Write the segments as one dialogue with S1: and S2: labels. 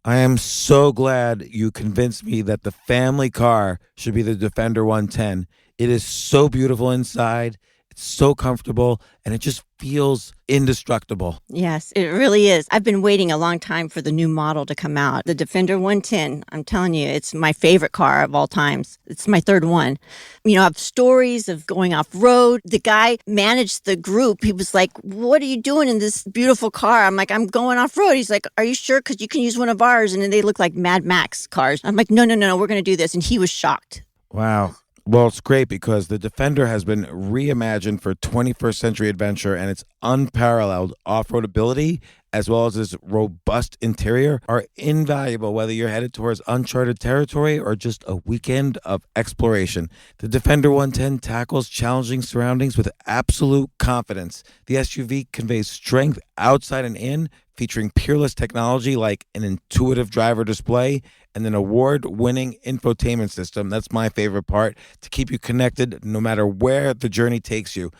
S1: I am so glad you convinced me that the family car should be the Defender 110. It is so beautiful inside. It's so comfortable and it just feels indestructible.
S2: Yes, it really is. I've been waiting a long time for the new model to come out. The Defender 110, I'm telling you, it's my favorite car of all times. It's my third one. You know, I have stories of going off road. The guy managed the group. He was like, "What are you doing in this beautiful car?" I'm like, "I'm going off road." He's like, "Are you sure? Because you can use one of ours." And then they look like Mad Max cars. I'm like, no, we're going to do this. And he was shocked.
S1: Wow. Well, it's great because the Defender has been reimagined for 21st century adventure, and its unparalleled off-road ability as well as its robust interior are invaluable whether you're headed towards uncharted territory or just a weekend of exploration. The Defender 110 tackles challenging surroundings with absolute confidence. The SUV conveys strength outside and in, featuring peerless technology like an intuitive driver display and an award-winning infotainment system. That's my favorite part, to keep you connected no matter where the journey takes you.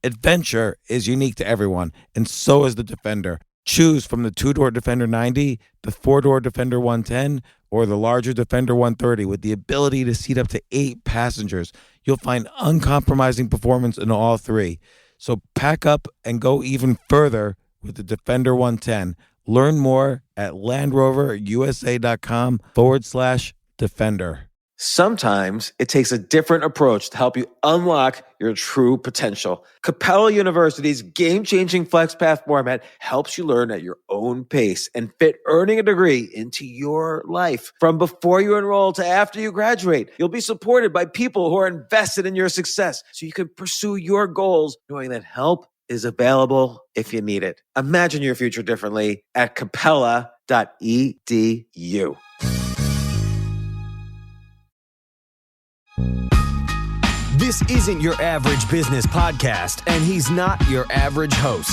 S1: Adventure is unique to everyone, and so is the Defender. Choose from the two-door Defender 90, the four-door Defender 110, or the larger Defender 130 with the ability to seat up to 8 passengers. You'll find uncompromising performance in all three. So pack up and go even further with the Defender 110. Learn more at LandRoverUSA.com/Defender. Sometimes it takes a different approach to help you unlock your true potential. Capella University's game-changing FlexPath format helps you learn at your own pace and fit earning a degree into your life. From before you enroll to after you graduate, you'll be supported by people who are invested in your success so you can pursue your goals knowing that help is available if you need it. Imagine your future differently at capella.edu.
S3: This isn't your average business podcast, and he's not your average host.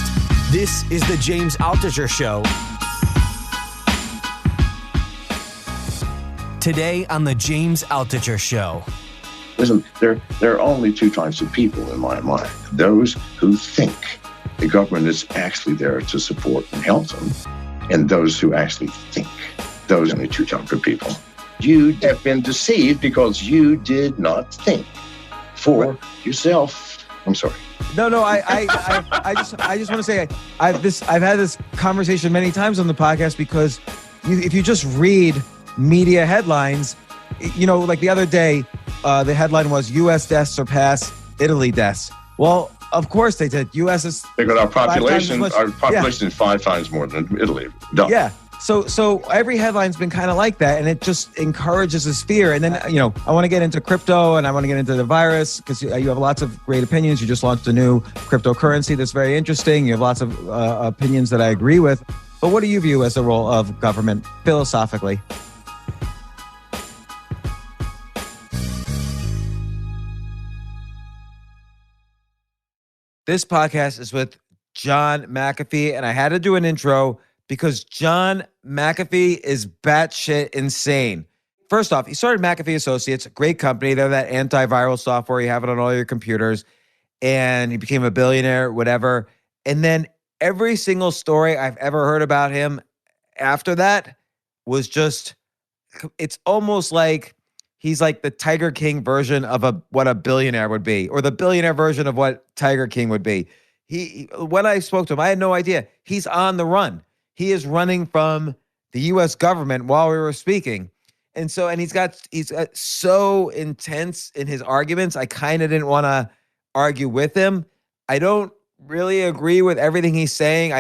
S3: This is the James Altucher Show. Today on the James Altucher Show.
S4: Listen, there are only two types of people in my mind. Those who think the government is actually there to support and help them, and those who actually think. Those are only two types of people. You have been deceived because you did not think for yourself. I'm sorry.
S1: No. I just want to say I've had this conversation many times on the podcast because if you just read media headlines, you know, like the other day, the headline was U.S. deaths surpass Italy deaths. Well, of course they did. U.S. is
S4: because our population is 5 times more than Italy. Duh.
S1: Yeah. So every headline's been kind of like that, and it just encourages this fear. And then, you know, I want to get into crypto and I want to get into the virus because you have lots of great opinions. You just launched a new cryptocurrency that's very interesting. You have lots of opinions that I agree with. But what do you view as the role of government philosophically? This podcast is with John McAfee, and I had to do an intro because John McAfee is batshit insane. First off, he started McAfee Associates, a great company. They're that antiviral software. You have it on all your computers. And he became a billionaire, whatever. And then every single story I've ever heard about him after that was just, it's almost like he's like the Tiger King version of what a billionaire would be, or the billionaire version of what Tiger King would be. When I spoke to him, I had no idea. He's on the run. He is running from the U.S. government while we were speaking. And he's got so intense in his arguments. I kind of didn't want to argue with him. I don't really agree with everything he's saying.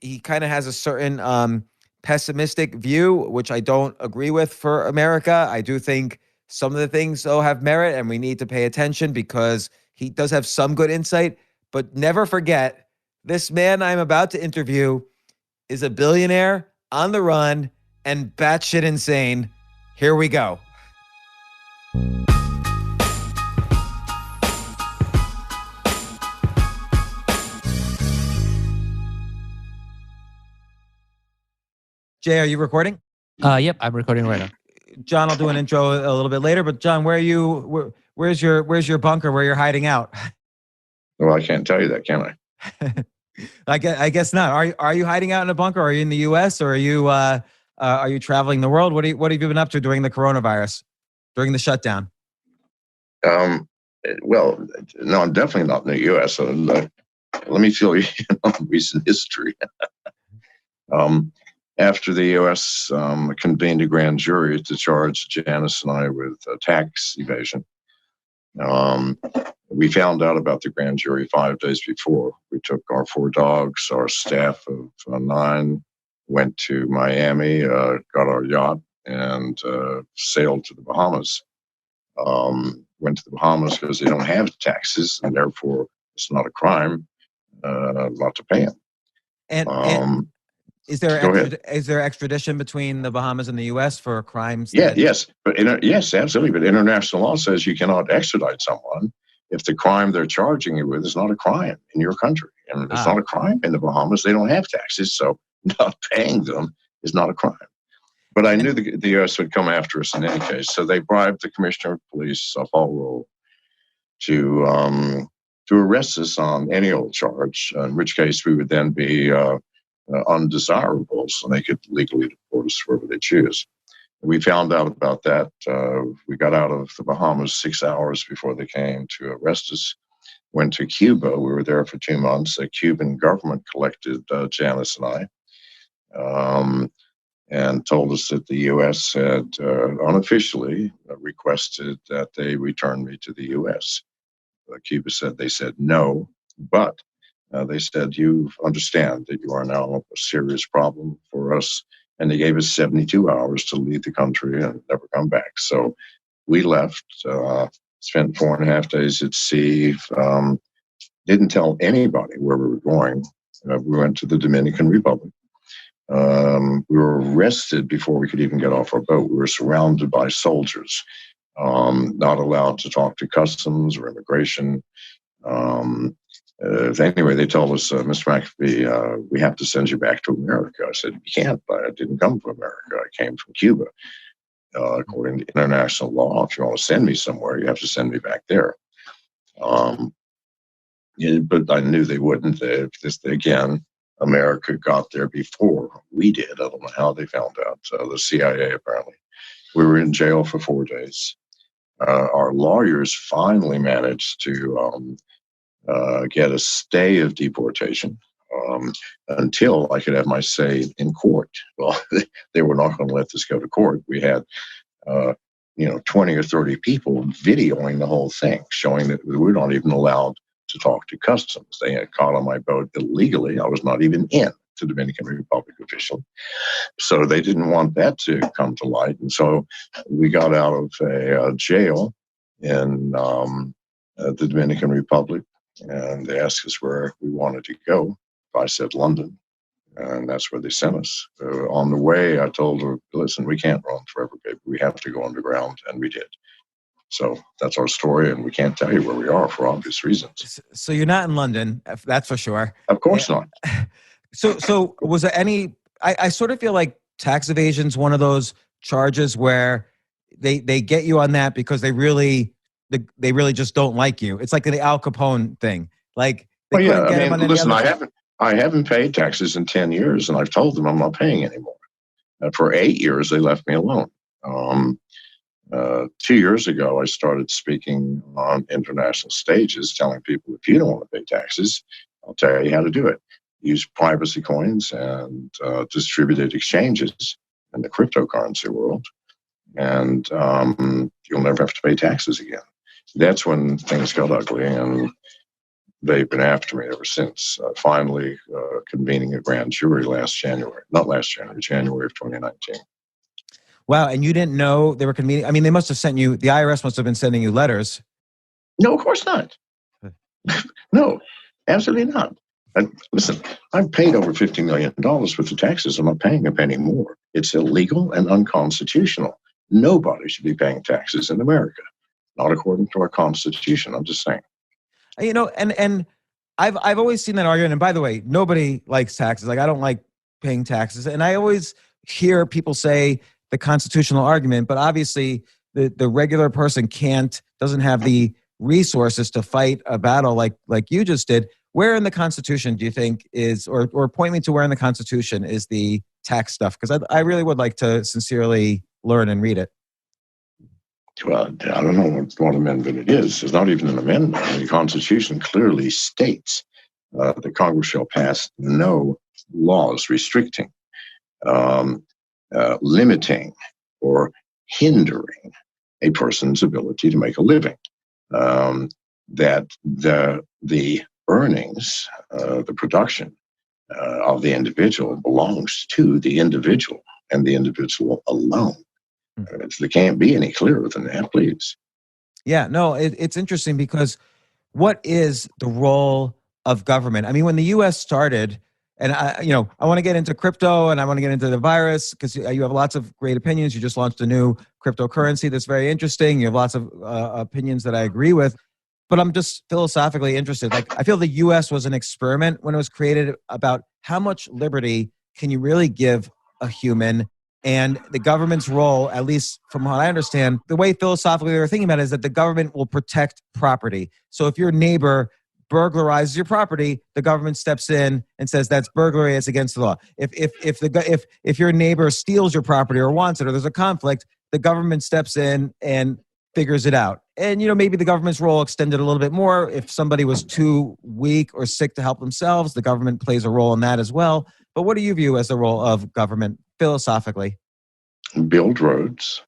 S1: He kind of has a certain pessimistic view, which I don't agree with for America. I do think some of the things, though, have merit, and we need to pay attention because he does have some good insight. But never forget, this man I'm about to interview is a billionaire on the run and batshit insane. Here we go. Jay, are you recording?
S5: Yep, I'm recording right now.
S1: John, I'll do an intro a little bit later, but John, where are you? Where's your bunker where you're hiding out?
S4: Well, I can't tell you that, can I?
S1: I guess not. Are you hiding out in a bunker? Are you in the U.S. or are you Are you traveling the world? What have you been up to during the coronavirus, during the shutdown?
S4: Well, no, I'm definitely not in the U.S. So, let me fill you in on recent history. After the U.S. Convened a grand jury to charge Janice and I with tax evasion, we found out about the grand jury 5 days before. We took our 4 dogs, our staff of 9, went to Miami, got our yacht, and sailed to the Bahamas. Went to the Bahamas because they don't have taxes, and therefore it's not a crime not to pay them.
S1: And is there extradition between the Bahamas and the U.S. for crimes?
S4: Yes, yes, absolutely. But international law says you cannot extradite someone if the crime they're charging you with is not a crime in your country, and it's not a crime in the Bahamas. They don't have taxes, so not paying them is not a crime. But I knew the U.S. would come after us in any case, so they bribed the commissioner of police, Paul Roll, to arrest us on any old charge, in which case we would then be undesirables, and they could legally deport us wherever they choose. We found out about that. We got out of the Bahamas 6 hours before they came to arrest us. Went to Cuba. We were there for 2 months. The Cuban government collected Janice and I, and told us that the U.S. had unofficially requested that they return me to the U.S. Cuba said no, but they said, you understand that you are now a serious problem for us. And they gave us 72 hours to leave the country and never come back. So we left, spent 4.5 days at sea, didn't tell anybody where we were going. We went to the Dominican Republic. We were arrested before we could even get off our boat. We were surrounded by soldiers, not allowed to talk to customs or immigration. Anyway, they told us, Mr. McAfee, we have to send you back to America. I said, you can't. I didn't come from America. I came from Cuba. According to international law, if you want to send me somewhere, you have to send me back there. But I knew they wouldn't. Again, America got there before we did. I don't know how they found out. The CIA, apparently. We were in jail for 4 days. Our lawyers finally managed to get a stay of deportation until I could have my say in court. Well, they were not going to let this go to court. We had, 20 or 30 people videoing the whole thing, showing that we were not even allowed to talk to customs. They had caught on my boat illegally. I was not even in the Dominican Republic officially. So they didn't want that to come to light. And so we got out of a jail in the Dominican Republic, and they asked us where we wanted to go. I said London, and that's where they sent us. On the way, I told her, listen, we can't run forever, baby. We have to go underground, and we did. So that's our story, and we can't tell you where we are for obvious reasons.
S1: So you're not in London, that's for sure.
S4: Of course not.
S1: So was there any, I sort of feel like tax evasion is one of those charges where they get you on that because they really just don't like you. It's like the Al Capone thing. Like,
S4: listen, I haven't paid taxes in 10 years, and I've told them I'm not paying anymore. For 8 years, they left me alone. 2 years ago, I started speaking on international stages, telling people, if you don't want to pay taxes, I'll tell you how to do it. Use privacy coins and distributed exchanges in the cryptocurrency world, and you'll never have to pay taxes again. That's when things got ugly, and they've been after me ever since. Finally, convening a grand jury January of 2019.
S1: Wow, and you didn't know they were convening? I mean, they must have sent you, the IRS must have been sending you letters.
S4: No, of course not. No, absolutely not. And listen, I've paid over $50 million worth of taxes. I'm not paying a penny more. It's illegal and unconstitutional. Nobody should be paying taxes in America. Not according to our Constitution. I'm just saying.
S1: And I've always seen that argument. And by the way, nobody likes taxes. Like, I don't like paying taxes. And I always hear people say the constitutional argument, but obviously the regular person doesn't have the resources to fight a battle like you just did. Where in the Constitution do you think is, or point me to where in the Constitution is the tax stuff? Because I really would like to sincerely learn and read it.
S4: Well, I don't know what amendment it is. It's not even an amendment. The Constitution clearly states that Congress shall pass no laws restricting, limiting, or hindering a person's ability to make a living. That the earnings, the production of the individual belongs to the individual and the individual alone. There can't be any clearer than that, please.
S1: Yeah, no, it's interesting because what is the role of government? I mean, when the U.S. started, and I want to get into crypto and I want to get into the virus because you have lots of great opinions. You just launched a new cryptocurrency that's very interesting. You have lots of opinions that I agree with, but I'm just philosophically interested. Like, I feel the U.S. was an experiment when it was created about how much liberty can you really give a human. And the government's role, at least from what I understand, the way philosophically they were thinking about it is that the government will protect property. So if your neighbor burglarizes your property, the government steps in and says that's burglary, it's against the law. If your neighbor steals your property or wants it or there's a conflict, the government steps in and figures it out. And maybe the government's role extended a little bit more. If somebody was too weak or sick to help themselves, the government plays a role in that as well. But what do you view as the role of government philosophically?
S4: Build roads,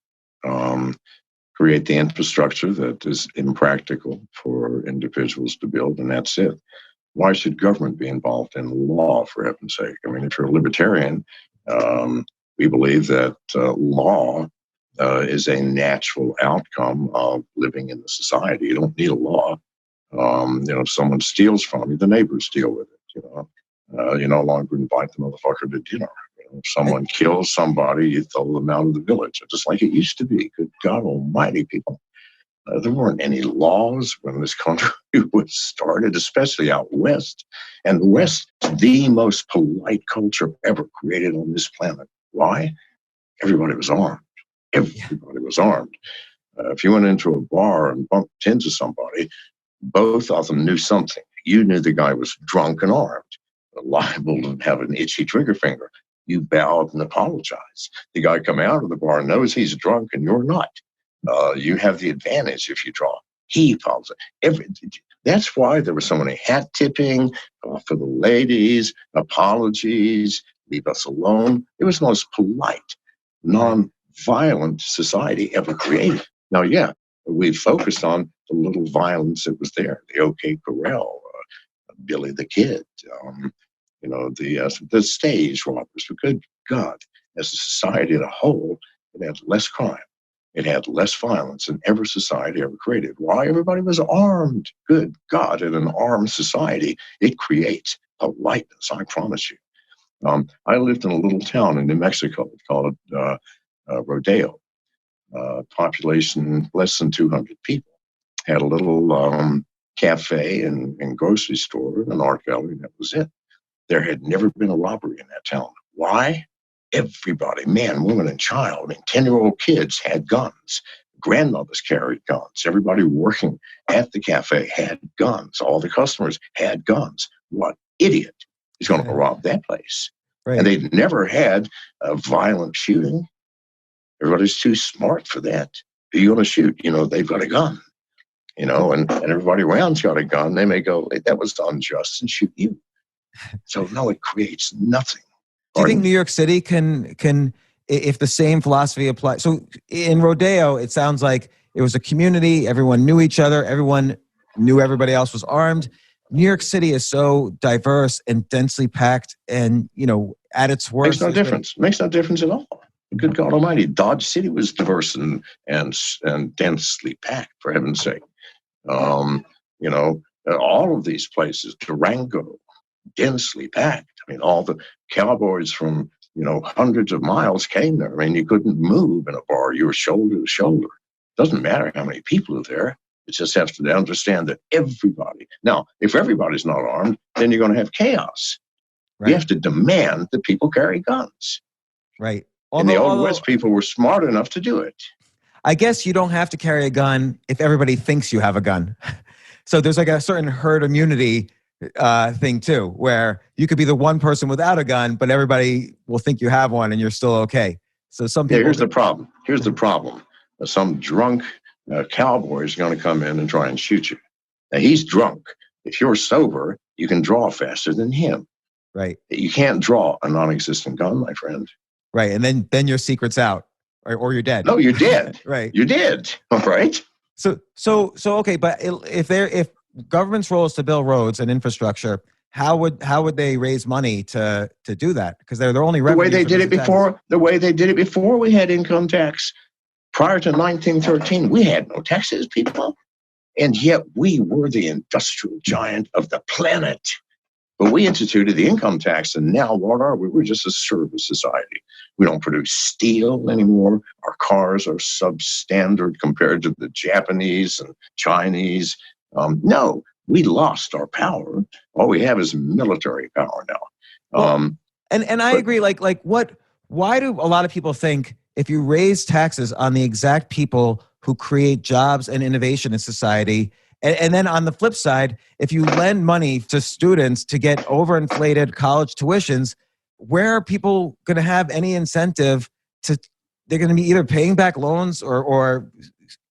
S4: create the infrastructure that is impractical for individuals to build, and that's it. Why should government be involved in law, for heaven's sake? I mean, if you're a libertarian, we believe that law is a natural outcome of living in the society. You don't need a law. If someone steals from you, the neighbors deal with it. You no longer invite the motherfucker to dinner. If someone kills somebody, you throw them out of the village, just like it used to be. Good God Almighty, people. There weren't any laws when this country was started, especially out west. And the West, the most polite culture ever created on this planet. Why? Everybody was armed. Everybody was armed. If you went into a bar and bumped into somebody, both of them knew something. You knew the guy was drunk and armed, liable to have an itchy trigger finger. You bowed and apologized. The guy come out of the bar knows he's drunk and you're not. You have the advantage if you draw. He apologized. That's why there was so many hat tipping for the ladies, apologies, leave us alone. It was the most polite, non-violent society ever created. Now, yeah, we focused on the little violence that was there, the OK Corral, Billy the Kid, the stage robbers. But good God, as a society as a whole, it had less crime. It had less violence than ever society ever created. Why? Everybody was armed. Good God, in an armed society, it creates politeness, I promise you. I lived in a little town in New Mexico called Rodeo. Population less than 200 people. Had a little cafe and grocery store and an art gallery, and that was it. There had never been a robbery in that town. Why? Everybody, man, woman, and child, 10-year-old kids had guns. Grandmothers carried guns. Everybody working at the cafe had guns. All the customers had guns. What idiot is going to rob that place? Right. And they'd never had a violent shooting. Everybody's too smart for that. Who are you going to shoot? They've got a gun. And everybody around's got a gun. They may go, hey, that was unjust, and shoot you. So no, it creates nothing.
S1: Do you think New York City can, if the same philosophy applies? So in Rodeo, it sounds like it was a community. Everyone knew each other. Everyone knew everybody else was armed. New York City is so diverse and densely packed, and at its worst,
S4: makes no difference. Makes no difference at all. Good God Almighty, Dodge City was diverse and densely packed. For heaven's sake, all of these places, Durango, densely packed. I mean, all the cowboys from, hundreds of miles came there. I mean, you couldn't move in a bar. You were shoulder to shoulder. It doesn't matter how many people are there. It just has to understand that everybody. Now, if everybody's not armed, then you're going to have chaos. Right. You have to demand that people carry guns.
S1: Right.
S4: And the Old West people were smart enough to do it.
S1: I guess you don't have to carry a gun if everybody thinks you have a gun. So there's like a certain herd immunity thing too, where you could be the one person without a gun, but everybody will think you have one and you're still okay. So some people.
S4: Here's the problem. Some drunk cowboy is going to come in and try and shoot you. Now, he's drunk. If you're sober, you can draw faster than him.
S1: Right.
S4: You can't draw a non-existent gun, my friend.
S1: Right. And then your secret's out or you're dead.
S4: No, you're dead.
S1: Right.
S4: You're dead. All right.
S1: So okay, but if government's role is to build roads and infrastructure, how would they raise money to do that? Because they're only revenue.
S4: The way they did it before we had income tax. Prior to 1913, we had no taxes, people. And yet we were the industrial giant of the planet. But we instituted the income tax, and now what are we? We're just a service society. We don't produce steel anymore. Our cars are substandard compared to the Japanese and Chinese. No, we lost our power. All we have is military power now.
S1: And I agree. Why do a lot of people think if you raise taxes on the exact people who create jobs and innovation in society, and then on the flip side, if you lend money to students to get overinflated college tuitions, where are people going to have any incentive to? They're going to be either paying back loans or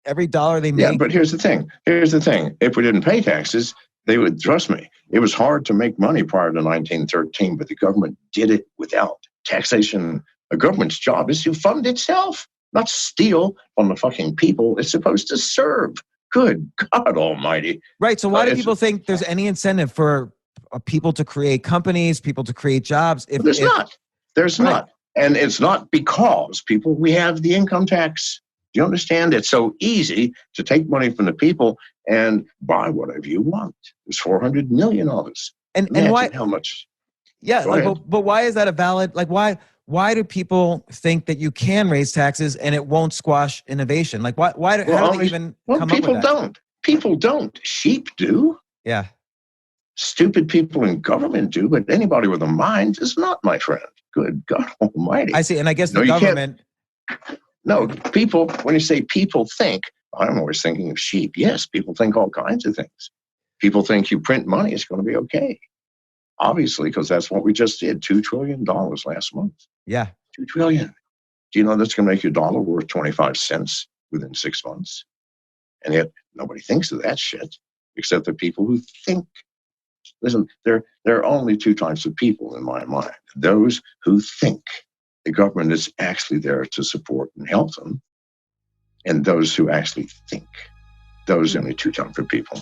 S1: every dollar they make.
S4: Yeah, but here's the thing. If we didn't pay taxes, they would, trust me, it was hard to make money prior to 1913, but the government did it without taxation. A government's job is to fund itself, not steal from the fucking people it's supposed to serve. Good God almighty.
S1: Right. So why do people think there's any incentive for people to create companies, people to create jobs?
S4: There's not. And it's not because we have the income tax. Do you understand? It's so easy to take money from the people and buy whatever you want. There's 400 million of us.
S1: And why?
S4: How much?
S1: Yeah. But why is that a valid, why do people think that you can raise taxes and it won't squash innovation? How do they even come up with that?
S4: People don't. Sheep do.
S1: Yeah.
S4: Stupid people in government do, but anybody with a mind is not, my friend. Good God almighty.
S1: I see. And I guess the government.
S4: No, people, when you say people think, I'm always thinking of sheep. Yes, people think all kinds of things. People think you print money, it's going to be okay. Obviously, because that's what we just did, $2 trillion last month.
S1: Yeah.
S4: $2 trillion. Do you know that's going to make your dollar worth 25 cents within 6 months? And yet nobody thinks of that shit except the people who think. Listen, there are only two types of people in my mind. Those who think the government is actually there to support and help them, and those who actually think. Those are only two types of people.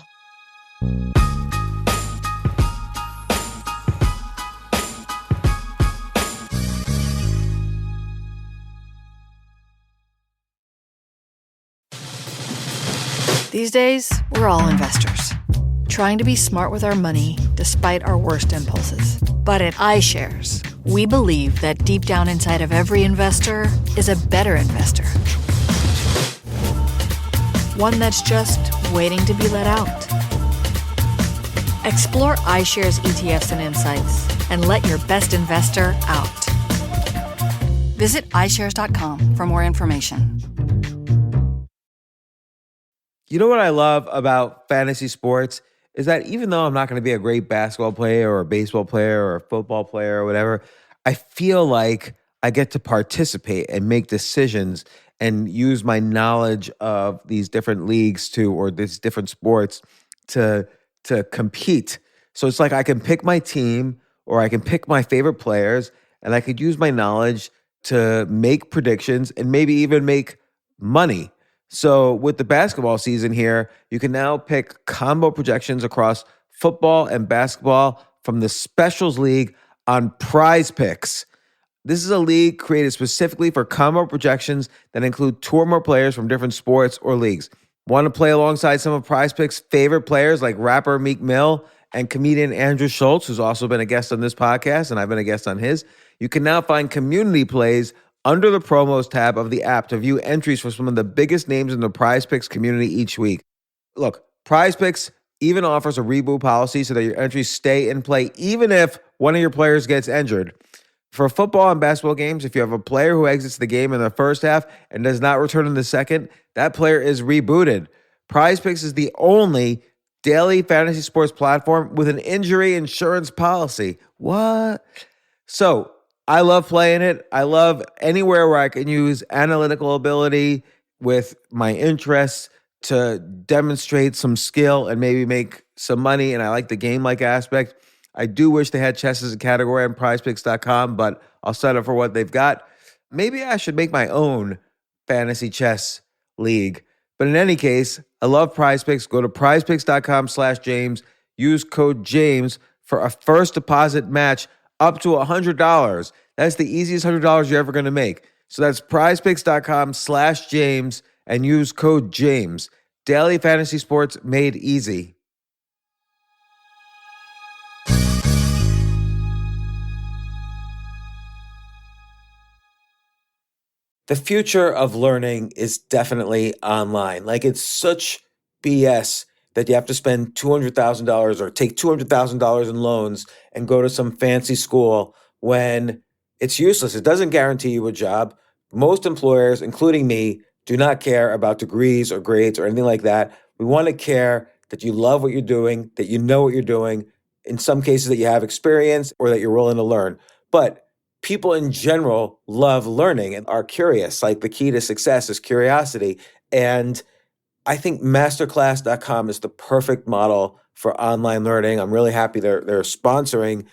S6: These days, we're all investors, trying to be smart with our money despite our worst impulses. But at iShares, we believe that deep down inside of every investor is a better investor. One that's just waiting to be let out. Explore iShares ETFs and insights and let your best investor out. Visit iShares.com for more information.
S1: You know what I love about fantasy sports is that even though I'm not going to be a great basketball player or a baseball player or a football player or whatever, I feel like I get to participate and make decisions and use my knowledge of these different leagues or these different sports to compete. So it's like I can pick my team or I can pick my favorite players and I could use my knowledge to make predictions and maybe even make money. So with the basketball season here, you can now pick combo projections across football and basketball from the Specials League on Prize Picks. This is a league created specifically for combo projections that include two or more players from different sports or leagues. Want to play alongside some of Prize Picks' favorite players like rapper Meek Mill and comedian Andrew Schultz, who's also been a guest on this podcast, and I've been a guest on his? You can now find community plays under the promos tab of the app to view entries for some of the biggest names in the Prize Picks community each week. Look, Prize Picks even offers a reboot policy so that your entries stay in play even if one of your players gets injured. For football and basketball games, if you have a player who exits the game in the first half and does not return in the second, that player is rebooted. Prize Picks is the only daily fantasy sports platform with an injury insurance policy. What? So I love playing it. I love anywhere where I can use analytical ability with my interests to demonstrate some skill and maybe make some money. And I like the game-like aspect. I do wish they had chess as a category on prizepicks.com, but I'll settle for what they've got. Maybe I should make my own fantasy chess league. But in any case, I love Prize Picks. Go to prizepicks.com/James. Use code James for a first deposit match up to $100. That's the easiest $100 you're ever going to make. So that's prizepicks.com/James and use code James. Daily fantasy sports made easy. The future of learning is definitely online. Like, it's such BS that you have to spend $200,000 or take $200,000 in loans and go to some fancy school when it's useless. It doesn't guarantee you a job. Most employers, including me, do not care about degrees or grades or anything like that. We want to care that you love what you're doing, that you know what you're doing, in some cases that you have experience or that you're willing to learn. But people in general love learning and are curious. Like, the key to success is curiosity. And I think masterclass.com is the perfect model for online learning. I'm really happy they're sponsoring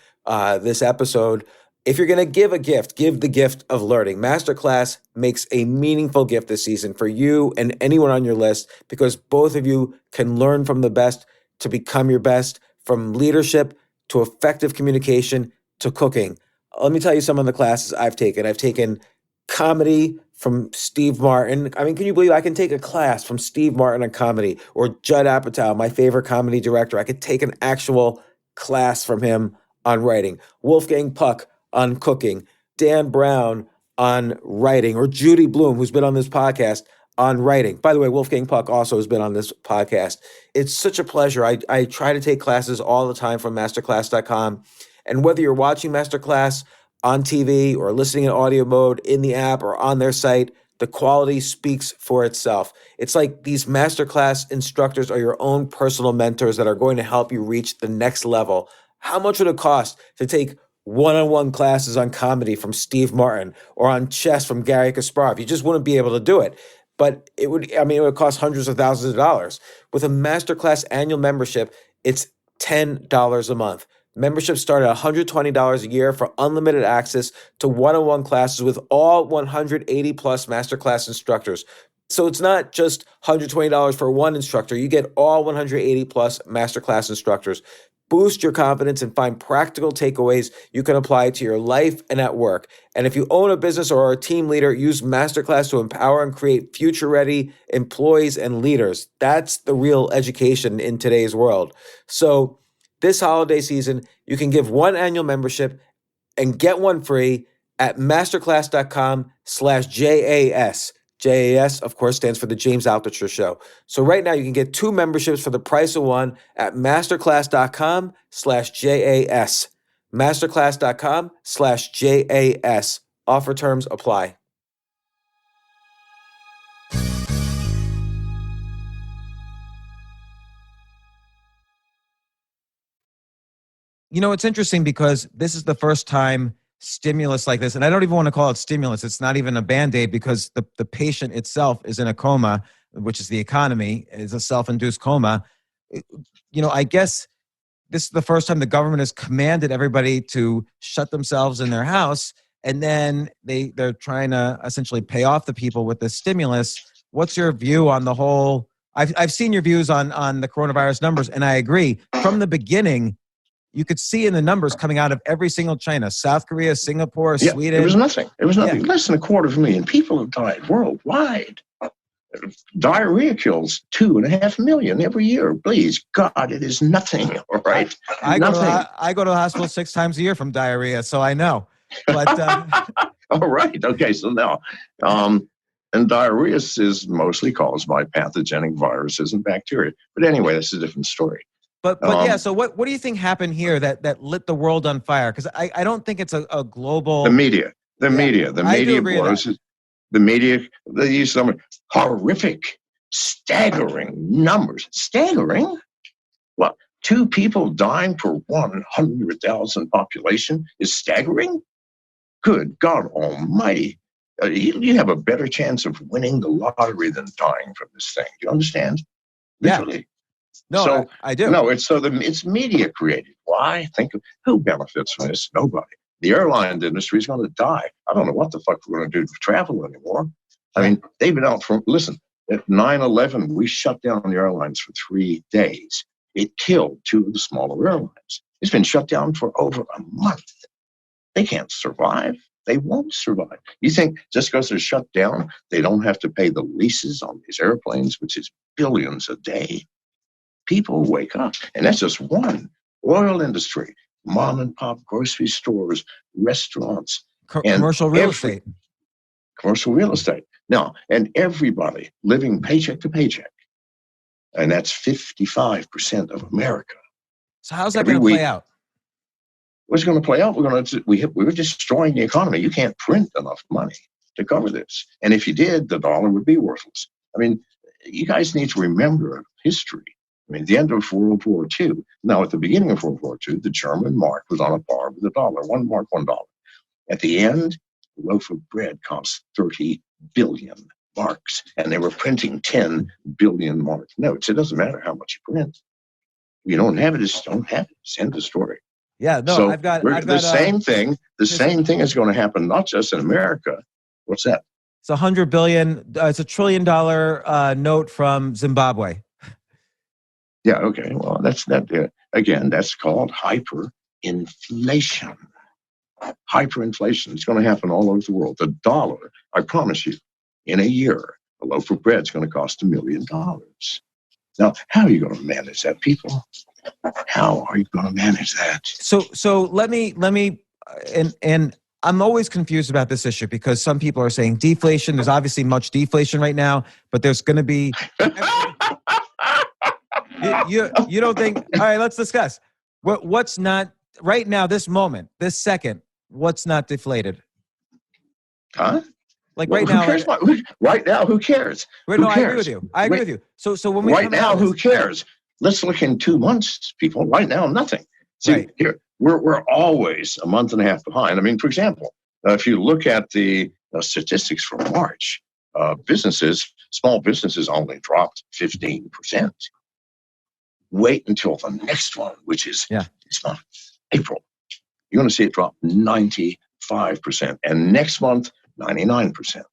S1: this episode. If you're going to give a gift, give the gift of learning. Masterclass makes a meaningful gift this season for you and anyone on your list, because both of you can learn from the best to become your best, from leadership to effective communication to cooking. Let me tell you some of the classes I've taken. I've taken comedy from Steve Martin. I mean, can you believe I can take a class from Steve Martin on comedy, or Judd Apatow, my favorite comedy director? I could take an actual class from him on writing. Wolfgang Puck on cooking. Dan Brown on writing, or Judy Bloom, who's been on this podcast, on writing. By the way, Wolfgang Puck also has been on this podcast. It's such a pleasure. I try to take classes all the time from masterclass.com. And whether you're watching Masterclass on TV or listening in audio mode in the app or on their site, the quality speaks for itself. It's like these Masterclass instructors are your own personal mentors that are going to help you reach the next level. How much would it cost to take one-on-one classes on comedy from Steve Martin or on chess from Gary Kasparov? You just wouldn't be able to do it. But it would cost hundreds of thousands of dollars. With a Masterclass annual membership, it's $10 a month. Memberships start at $120 a year for unlimited access to one-on-one classes with all 180 plus Masterclass instructors. So it's not just $120 for one instructor. You get all 180 plus Masterclass instructors. Boost your confidence and find practical takeaways you can apply to your life and at work. And if you own a business or are a team leader, use Masterclass to empower and create future-ready employees and leaders. That's the real education in today's world. So this holiday season, you can give one annual membership and get one free at masterclass.com/JAS. JAS, of course, stands for the James Altucher Show. So right now you can get two memberships for the price of one at masterclass.com/JAS. Masterclass.com/JAS. Offer terms apply. You know, it's interesting because this is the first time stimulus like this, and I don't even want to call it stimulus. It's not even a Band-Aid, because the patient itself is in a coma, which is the economy, is a self-induced coma. I guess this is the first time the government has commanded everybody to shut themselves in their house, and then they're trying to essentially pay off the people with this stimulus. What's your view on the whole? I've seen your views on the coronavirus numbers, and I agree. From the beginning, you could see in the numbers coming out of every single China, South Korea, Singapore, Sweden.
S4: It was nothing. It was nothing. Less than 250,000 people have died worldwide. Diarrhea kills 2.5 million every year. Please, God, it is nothing. All right.
S1: I go to the hospital 6 times a year from diarrhea, so I know. But
S4: all right. Okay. So now, and diarrhea is mostly caused by pathogenic viruses and bacteria. But anyway, that's a different story.
S1: But yeah, so what do you think happened here that lit the world on fire? Because I don't think it's a global...
S4: The media blows it. The media, they use some horrific, staggering numbers. Staggering? What, 2 people dying per 100,000 population is staggering? Good God Almighty. You have a better chance of winning the lottery than dying from this thing. Do you understand?
S1: Yeah.
S4: Literally.
S1: No,
S4: So
S1: I do.
S4: no, it's media created. Why? Think of who benefits from this? Nobody. The airline industry is going to die. I don't know what the fuck we're going to do to travel anymore. I mean, they've been out from, listen, at 9/11, we shut down the airlines for 3 days. It killed 2 of the smaller airlines. It's been shut down for over a month. They can't survive. They won't survive. You think just because they're shut down, they don't have to pay the leases on these airplanes, which is billions a day? People wake up. And that's just one. Oil industry, mom and pop grocery stores, restaurants.
S1: Commercial real estate.
S4: Commercial real estate. Now, and everybody living paycheck to paycheck. And that's 55% of America.
S1: So how's that going to play out?
S4: What's going to play out? We're destroying the economy. You can't print enough money to cover this. And if you did, the dollar would be worthless. I mean, you guys need to remember history. I mean, the end of World War II. Now, at the beginning of World War II, the German mark was on a par with the dollar. 1 mark, $1. At the end, a loaf of bread cost 30 billion marks, and they were printing 10 billion mark notes. It doesn't matter how much you print. If you don't have it, just don't have it. It's end of story.
S1: Yeah, no,
S4: so
S1: I've got
S4: the same thing. The same thing is going to happen, not just in America. What's that?
S1: It's $100 billion. It's $1 trillion note from Zimbabwe.
S4: Yeah. Okay. Well, that's that. Again, that's called hyperinflation. Hyperinflation. It's going to happen all over the world. The dollar, I promise you, in a year, a loaf of bread is going to cost $1 million. Now, how are you going to manage that, people? How are you going to manage that?
S1: So let me, and I'm always confused about this issue because some people are saying deflation. There's obviously much deflation right now, but there's going to be. You don't think? All right, let's discuss. What's not right now? This moment, this second. What's not deflated?
S4: Huh?
S1: Like
S4: well,
S1: right now.
S4: Right now, who cares?
S1: Right, no, I agree with you. I agree with you. So when we
S4: right now, who cares? Let's look in 2 months, people. Right now, nothing. See, here we're always a month and a half behind. I mean, for example, if you look at the statistics for March, small businesses only dropped 15%. Wait until the next one, which is this month, April. You're going to see it drop 95%, and next month 99%,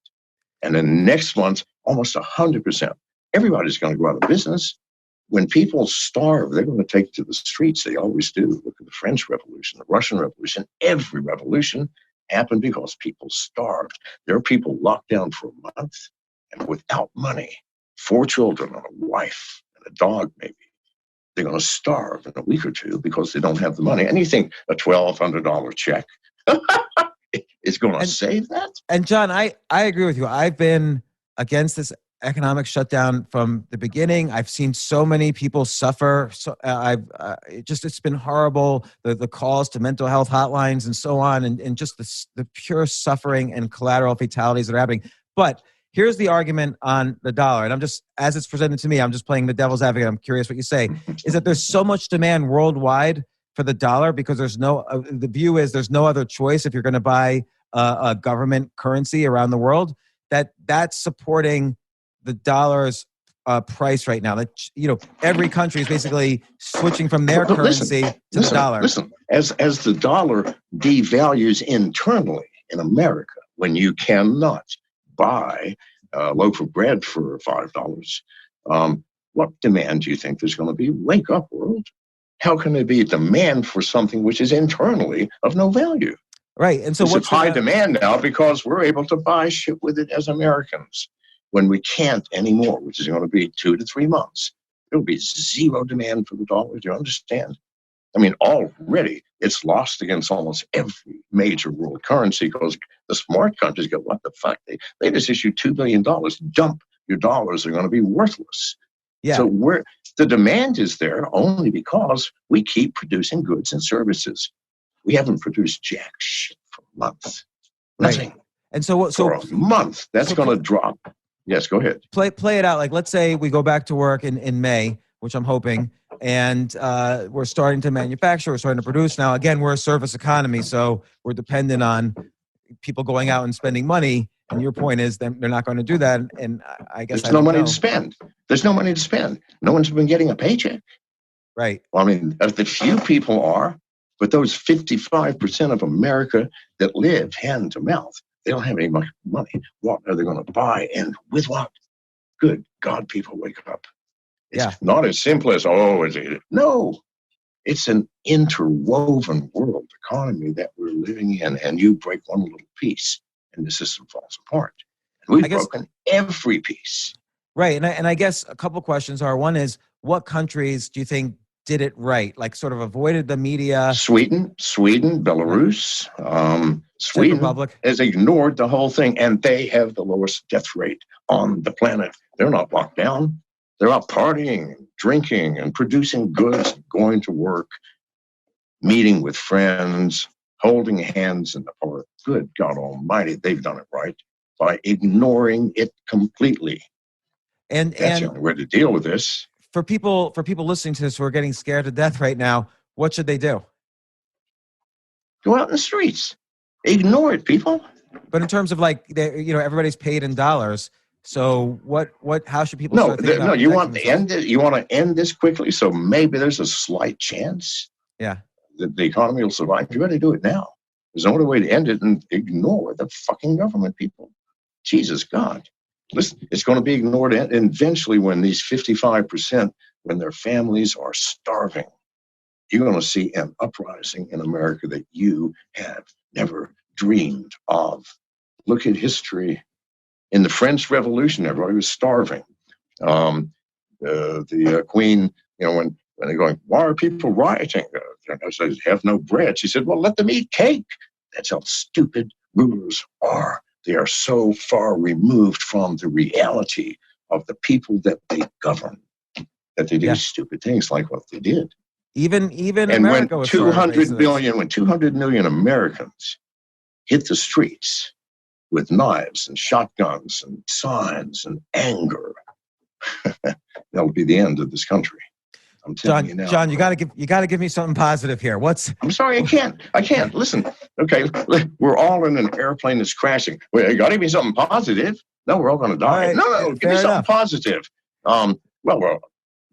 S4: and then next month almost 100%. Everybody's going to go out of business. When people starve, they're going to take to the streets. They always do. Look at the French Revolution, the Russian Revolution. Every revolution happened because people starved. There are people locked down for a month and without money, 4 children and a wife and a dog maybe. They're going to starve in a week or two because they don't have the money. And you think a $1,200 check is going to save that?
S1: And John, I agree with you. I've been against this economic shutdown from the beginning. I've seen so many people suffer. So it's been horrible. The calls to mental health hotlines and so on, and just the pure suffering and collateral fatalities that are happening. But here's the argument on the dollar, and I'm just, as it's presented to me, I'm just playing the devil's advocate. I'm curious what you say. Is that there's so much demand worldwide for the dollar because there's the view is there's no other choice if you're going to buy a government currency around the world, that's supporting the dollar's price right now. That, every country is basically switching from their currency to the dollar.
S4: Listen, as the dollar devalues internally in America, when you cannot buy a loaf of bread for $5, what demand do you think there's going to be? Wake up, world. How can there be a demand for something which is internally of no value?
S1: Right. And so
S4: what's high demand now because we're able to buy shit with it as Americans when we can't anymore, which is going to be 2 to 3 months. There will be zero demand for the dollar. Do you understand? I mean, already it's lost against almost every major world currency because the smart countries go, what the fuck? They just issued $2 billion. Dump your dollars. They're going to be worthless.
S1: Yeah.
S4: So the demand is there only because we keep producing goods and services. We haven't produced jack shit for months. Nothing.
S1: Right. And so
S4: for a month, that's going to drop. Yes, go ahead.
S1: Play it out. Like, let's say we go back to work in May, which I'm hoping, and we're starting to manufacture, we're starting to produce. Now, again, we're a service economy, so we're dependent on people going out and spending money. And your point is that they're not going to do that. And I guess
S4: there's no money to spend. There's no money to spend. No one's been getting a paycheck.
S1: Right.
S4: Well, I mean, the few people are, but those 55% of America that live hand to mouth, they don't have any money. What are they going to buy, and with what? Good God, people, wake up. It's not as simple as, no. It's an interwoven world economy that we're living in, and you break one little piece, and the system falls apart. And we've broken every piece.
S1: Right. And I guess a couple questions are, one is, what countries do you think did it right? Like sort of avoided the media?
S4: Sweden, Belarus, Sweden
S1: Republic
S4: has ignored the whole thing, and they have the lowest death rate on the planet. They're not locked down. They're out partying, drinking, and producing goods, going to work, meeting with friends, holding hands in the park. Good God Almighty, they've done it right by ignoring it completely.
S1: And
S4: that's the only way to deal with this.
S1: For people listening to this who are getting scared to death right now, what should they do?
S4: Go out in the streets. Ignore it, people.
S1: But in terms of everybody's paid in dollars. So how should people start thinking about
S4: you want to end it? You want to end this quickly, so maybe there's a slight chance that the economy will survive. You better do it now. There's no other way to end it and ignore the fucking government, people. Jesus God. Listen, it's going to be ignored, and eventually when these 55%, when their families are starving, you're going to see an uprising in America that you have never dreamed of. Look at history. In the French Revolution, everybody was starving. The Queen, when they're going, why are people rioting? They said, have no bread. She said, well, let them eat cake. That's how stupid rulers are. They are so far removed from the reality of the people that they govern that they do stupid things like what they did.
S1: Even
S4: and
S1: America
S4: when 200 million Americans hit the streets with knives and shotguns and signs and anger, that'll be the end of this country. I'm telling you now.
S1: John, you got to give me something positive here.
S4: I'm sorry, I can't. Listen, okay, we're all in an airplane that's crashing. Well, you got to give me something positive. No, we're all going to die.
S1: Right.
S4: No, give me something positive. Well,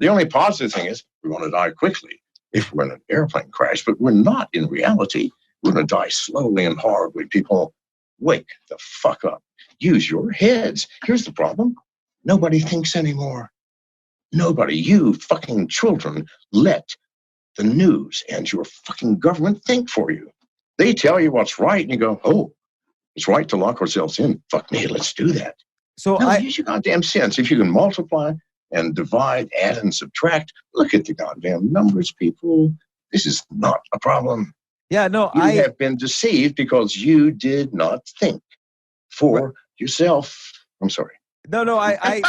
S4: the only positive thing is we're going to die quickly if we're in an airplane crash, but we're not in reality. We're going to die slowly and horribly. People, wake the fuck up. Use your heads. Here's the problem. Nobody thinks anymore. Nobody. You fucking children let the news and your fucking government think for you. They tell you what's right, and you go, oh, it's right to lock ourselves in. Fuck me, let's do that.
S1: So
S4: use your goddamn sense. If you can multiply and divide, add and subtract, look at the goddamn numbers, people. This is not a problem.
S1: Yeah, no,
S4: you have been deceived because you did not think for yourself. I'm sorry.
S1: No, I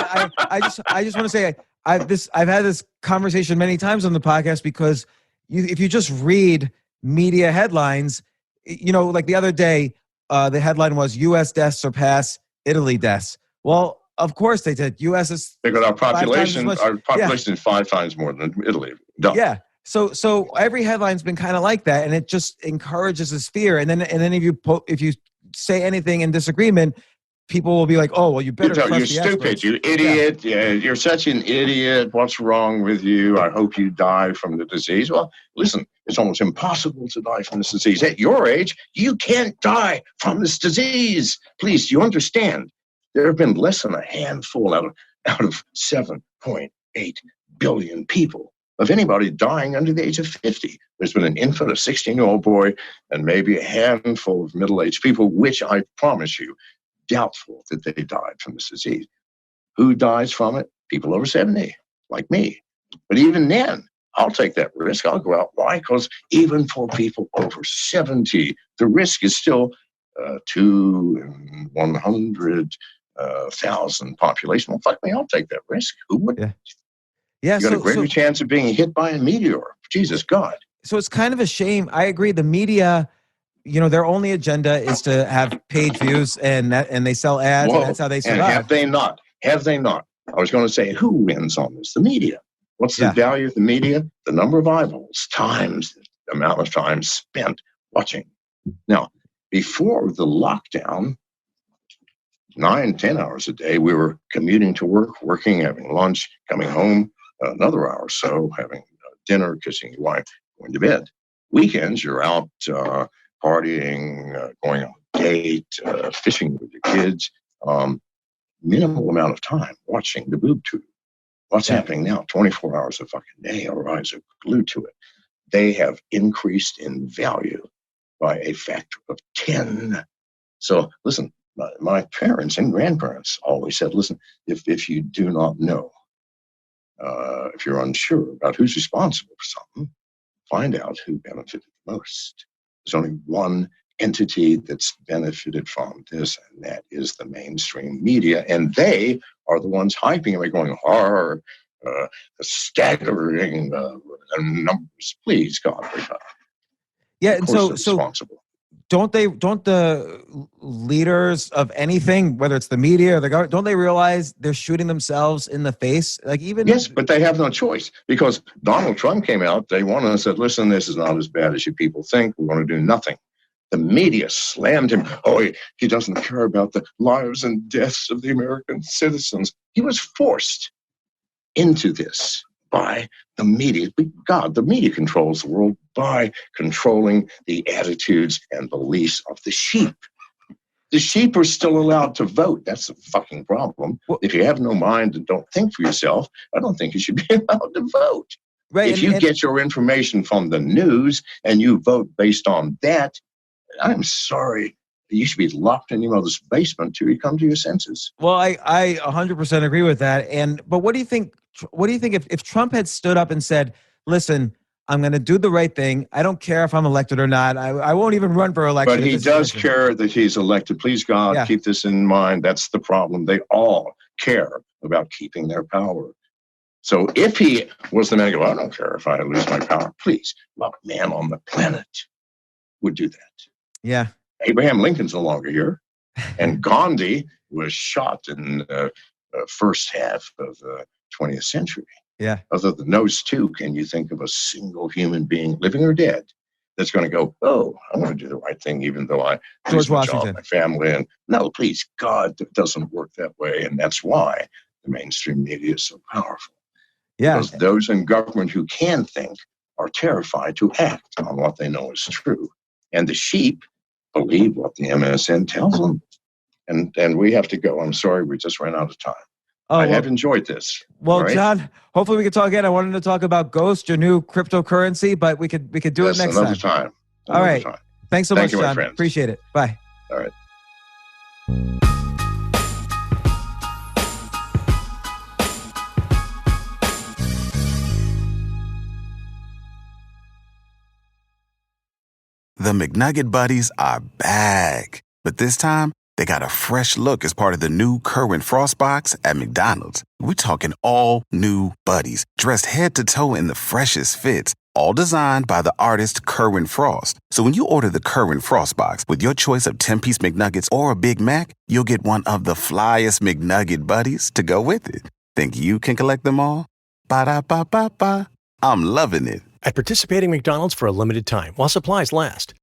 S1: just want to say I've had this conversation many times on the podcast because if you just read media headlines, like the other day, the headline was U.S. deaths surpass Italy deaths. Well, of course they did. U.S. is
S4: because our population is 5 times more than Italy. Dumb.
S1: Yeah. So every headline's been kind of like that, and it just encourages this fear. And then if you say anything in disagreement, people will be like, "Oh, well, you better trust the
S4: stupid,
S1: experts."
S4: you idiot! Yeah, you're such an idiot. What's wrong with you? I hope you die from the disease." Well, listen, it's almost impossible to die from this disease. At your age, you can't die from this disease. Please, do you understand? There have been less than a handful out of 7.8 billion people of anybody dying under the age of 50. There's been an infant, a 16-year-old boy, and maybe a handful of middle-aged people, which I promise you, doubtful that they died from this disease. Who dies from it? People over 70, like me. But even then, I'll take that risk. I'll go out. Why? Because even for people over 70, the risk is still 2 in 100,000 population. Well, fuck me, I'll take that risk. Who wouldn't?
S1: Yeah,
S4: you got a greater chance of being hit by a meteor. Jesus God.
S1: So it's kind of a shame. I agree. The media, their only agenda is to have page views and they sell ads. And that's how they survive.
S4: And have they not? I was going to say, who wins on this? The media. What's the value of the media? The number of eyeballs times the amount of time spent watching. Now, before the lockdown, 9-10 hours a day, we were commuting to work, working, having lunch, coming home another hour or so, having dinner, kissing your wife, going to bed. Weekends, you're out partying, going on a date, fishing with your kids. Minimal amount of time watching the boob tube. What's happening now? 24 hours a fucking day. Our eyes are glued to it. They have increased in value by a factor of 10. So listen, my parents and grandparents always said, listen, if you do not know, if you're unsure about who's responsible for something, find out who benefited the most. There's only one entity that's benefited from this, and that is the mainstream media. And they are the ones hyping it, going, the staggering numbers. Please, God, wake up.
S1: Yeah,
S4: of
S1: and
S4: course
S1: so
S4: responsible.
S1: don't the leaders of anything, whether it's the media or the government, don't they realize they're shooting themselves in the face? Like even
S4: Yes, but they have no choice because Donald Trump came out day one and said, listen, this is not as bad as you people think. We're going to do nothing. The media slammed him. Oh, he doesn't care about the lives and deaths of the American citizens. He was forced into this by the media. God, the media controls the world by controlling the attitudes and beliefs of the sheep. The sheep are still allowed to vote. That's the fucking problem. If you have no mind and don't think for yourself, I don't think you should be allowed to vote. Right, if you get your information from the news and you vote based on that, I'm sorry. You should be locked in your mother's basement till you come to your senses.
S1: Well, I 100% agree with that. But what do you think? What do you think if Trump had stood up and said, "Listen, I'm going to do the right thing. I don't care if I'm elected or not. I won't even run for election."
S4: But he does care that he's elected. Please, God, keep this in mind. That's the problem. They all care about keeping their power. So if he was the man who go, I don't care if I lose my power. Please, what man on the planet would do that?
S1: Yeah.
S4: Abraham Lincoln's no longer here. And Gandhi was shot in the first half of the 20th century.
S1: Yeah.
S4: Other than those two, can you think of a single human being, living or dead, that's going to go, oh, I want to do the right thing, even though I lose my job, my family. And no, please, God, it doesn't work that way. And that's why the mainstream media is so powerful.
S1: Yeah.
S4: Because those in government who can think are terrified to act on what they know is true. And the sheep believe what the MSN tells them. And we have to go. I'm sorry, we just ran out of time. I have enjoyed this.
S1: Well, right? John, hopefully we can talk again. I wanted to talk about Ghost, your new cryptocurrency, but we could do it next
S4: time.
S1: All right.
S4: Time.
S1: Thanks so much, John. Appreciate it. Bye.
S4: All right.
S7: The McNugget Buddies are back. But this time, they got a fresh look as part of the new Kerwin Frost box at McDonald's. We're talking all new buddies, dressed head to toe in the freshest fits, all designed by the artist Kerwin Frost. So when you order the Kerwin Frost box with your choice of 10-piece McNuggets or a Big Mac, you'll get one of the flyest McNugget buddies to go with it. Think you can collect them all? Ba-da-ba-ba-ba. I'm loving it.
S8: At participating McDonald's for a limited time while supplies last.